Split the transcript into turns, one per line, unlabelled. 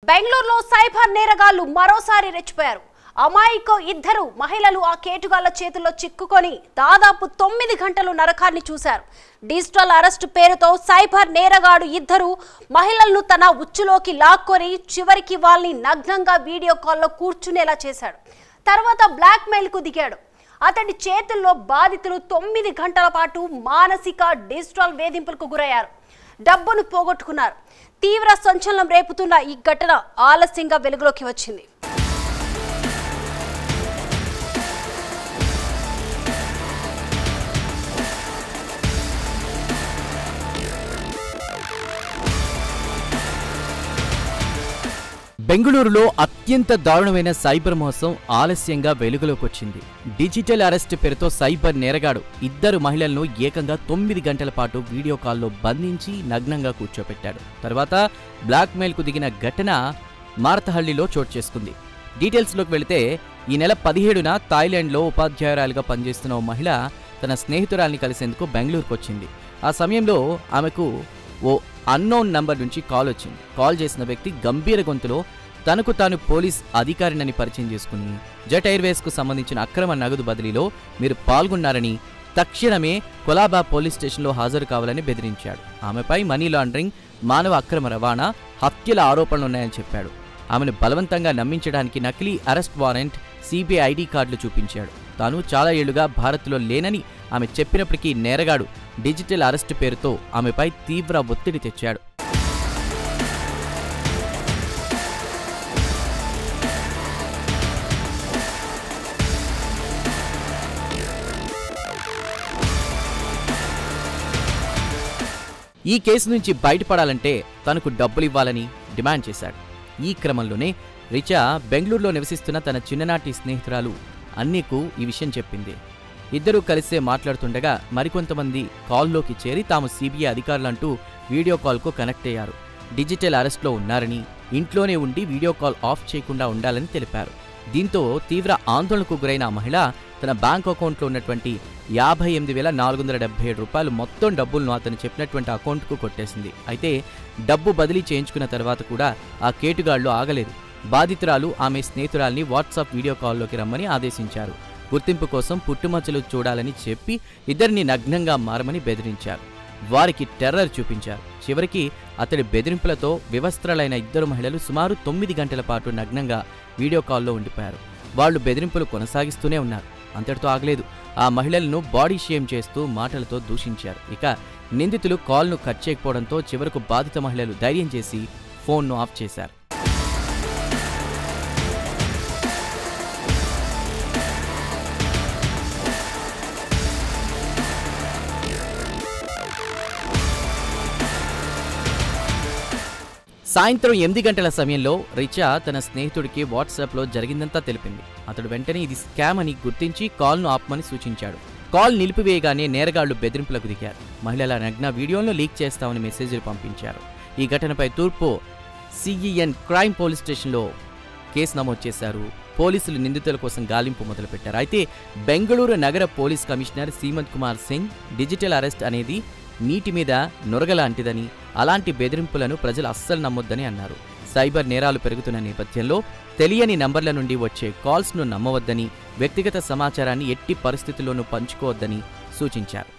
బెంగళూరులో సైబర్ నేరగాళ్లు మరోసారి రెచ్చిపోయారు. అమాయక ఇద్దరు మహిళలు ఆ కేటుగాళ్ల చేతుల్లో చిక్కుకొని దాదాపు 9 గంటలు నరకాన్ని చూశారు. డిజిటల్ అరెస్ట్ పేరుతో సైబర్ నేరగాడు ఇద్దరు మహిళలను తన ఉచ్చులోకి లాక్కొని చివరికి వాళ్ళని నగ్నంగా వీడియో కాల్లో కూర్చునేలా చేశాడు. తర్వాత బ్లాక్ మెయిల్ కు దిగాడు. అతడి చేతుల్లో బాధితులు 9 గంటల పాటు మానసిక డిజిటల్ వేధింపులకు గురయ్యారు. డబ్బును పోగొట్టుకున్నారు. తీవ్ర సంచలనం రేపుతున్న ఈ ఘటన ఆలస్యంగా వెలుగులోకి వచ్చింది.
బెంగళూరులో అత్యంత దారుణమైన సైబర్ మోసం ఆలస్యంగా వెలుగులోకి వచ్చింది. డిజిటల్ అరెస్ట్ పేరుతో సైబర్ నేరగాడు ఇద్దరు మహిళలను ఏకంగా 9 గంటల పాటు వీడియో కాల్లో బంధించి నగ్నంగా కూర్చోపెట్టాడు. తర్వాత బ్లాక్ మెయిల్కు దిగిన ఘటన మార్తహళ్లిలో చోటు చేసుకుంది. డీటెయిల్స్లోకి వెళితే ఈ నెల 17న థాయిలాండ్లో ఉపాధ్యాయురాలుగా పనిచేస్తున్న ఓ మహిళ తన స్నేహితురాల్ని కలిసేందుకు బెంగళూరుకు వచ్చింది. ఆ సమయంలో ఆమెకు ఓ అన్నోన్ నంబర్ నుంచి కాల్ వచ్చింది. కాల్ చేసిన వ్యక్తి గంభీర గొంతులో తనకు తాను పోలీస్ అధికారినని పరిచయం చేసుకుని జెట్ ఎయిర్వేస్కు సంబంధించిన అక్రమ నగదు బదిలీలో మీరు పాల్గొన్నారని, తక్షణమే కొలాబా పోలీస్ స్టేషన్లో హాజరు కావాలని బెదిరించాడు. ఆమెపై మనీ లాండరింగ్, మానవ అక్రమ రవాణా, హత్యల ఆరోపణలున్నాయని చెప్పాడు. ఆమెను బలవంతంగా నమ్మించడానికి నకిలీ అరెస్ట్ వారెంట్, సిబిఐ ఐడి కార్డులు చూపించాడు. తాను చాలా ఏళ్లుగా భారత్లో లేనని ఆమె చెప్పినప్పటికీ నేరగాడు డిజిటల్ అరెస్ట్ పేరుతో ఆమెపై తీవ్ర ఒత్తిడి తెచ్చాడు. ఈ కేసు నుంచి బయటపడాలంటే తనకు డబ్బులివ్వాలని డిమాండ్ చేశాడు. ఈ క్రమంలోనే రిచా బెంగళూరులో నివసిస్తున్న తన చిన్ననాటి స్నేహితురాలు అన్నీకు ఈ విషయం చెప్పింది. ఇద్దరూ కలిసే మాట్లాడుతుండగా మరికొంతమంది కాల్లోకి చేరి తాము సిబిఐ అధికారులంటూ వీడియో కాల్కు కనెక్ట్ అయ్యారు. డిజిటల్ అరెస్ట్లో ఉన్నారని, ఇంట్లోనే ఉండి వీడియో కాల్ ఆఫ్ చేయకుండా ఉండాలని తెలిపారు. దీంతో తీవ్ర ఆందోళనకు గురైన ఆ మహిళ తన బ్యాంక్ అకౌంట్లో ఉన్నటువంటి 58,477 రూపాయలు మొత్తం డబ్బులను అతను చెప్పినటువంటి అకౌంట్కు కొట్టేసింది. అయితే డబ్బు బదిలీ చేయించుకున్న తర్వాత కూడా ఆ కేటుగాళ్లు ఆగలేదు. బాధితురాలు ఆమె స్నేహితురాల్ని వాట్సాప్ వీడియో కాల్లోకి రమ్మని ఆదేశించారు. గుర్తింపు కోసం పుట్టుమచ్చలు చూడాలని చెప్పి ఇద్దరిని నగ్నంగా మారమని బెదిరించారు. వారికి టెర్రర్ చూపించారు. చివరికి అతడి బెదిరింపులతో వివస్త్రలైన ఇద్దరు మహిళలు సుమారు 9 గంటల పాటు నగ్నంగా వీడియో కాల్లో ఉండిపోయారు. వాళ్లు బెదిరింపులు కొనసాగిస్తూనే ఉన్నారు. అంతటితో ఆగలేదు. ఆ మహిళలను బాడీ షేమ్ చేస్తూ మాటలతో దూషించారు. ఇక నిందితులు కాల్ను కట్ చేయకపోవడంతో చివరకు బాధిత మహిళలు ధైర్యం చేసి ఫోన్ను ఆఫ్ చేశారు. సాయంత్రం 8 గంటల సమయంలో రిచా తన స్నేహితుడికి వాట్సాప్లో జరిగిందంతా తెలిపింది. అతడు వెంటనే ఇది స్కామ్ అని గుర్తించి కాల్ను ఆపమని సూచించాడు. కాల్ నిలిపివేయగానే నేరగాళ్లు బెదిరింపులకు దిగారు. మహిళల నగ్న వీడియోలను లీక్ చేస్తామని మెసేజ్లు పంపించారు. ఈ ఘటనపై తూర్పు సిఈఎన్ క్రైమ్ పోలీస్ స్టేషన్లో కేసు నమోదు చేశారు. పోలీసులు నిందితుల కోసం గాలింపు మొదలుపెట్టారు. అయితే బెంగళూరు నగర police commissioner Seemant Kumar Singh digital arrest అనేది నీటి మీద నొరగలాంటిదని, అలాంటి బెదిరింపులను ప్రజలు అస్సలు నమ్మొద్దని అన్నారు. సైబర్ నేరాలు పెరుగుతున్న నేపథ్యంలో తెలియని నంబర్ల నుండి వచ్చే కాల్స్ను నమ్మవద్దని, వ్యక్తిగత సమాచారాన్ని ఎట్టి పరిస్థితుల్లోనూ పంచుకోవద్దని సూచించారు.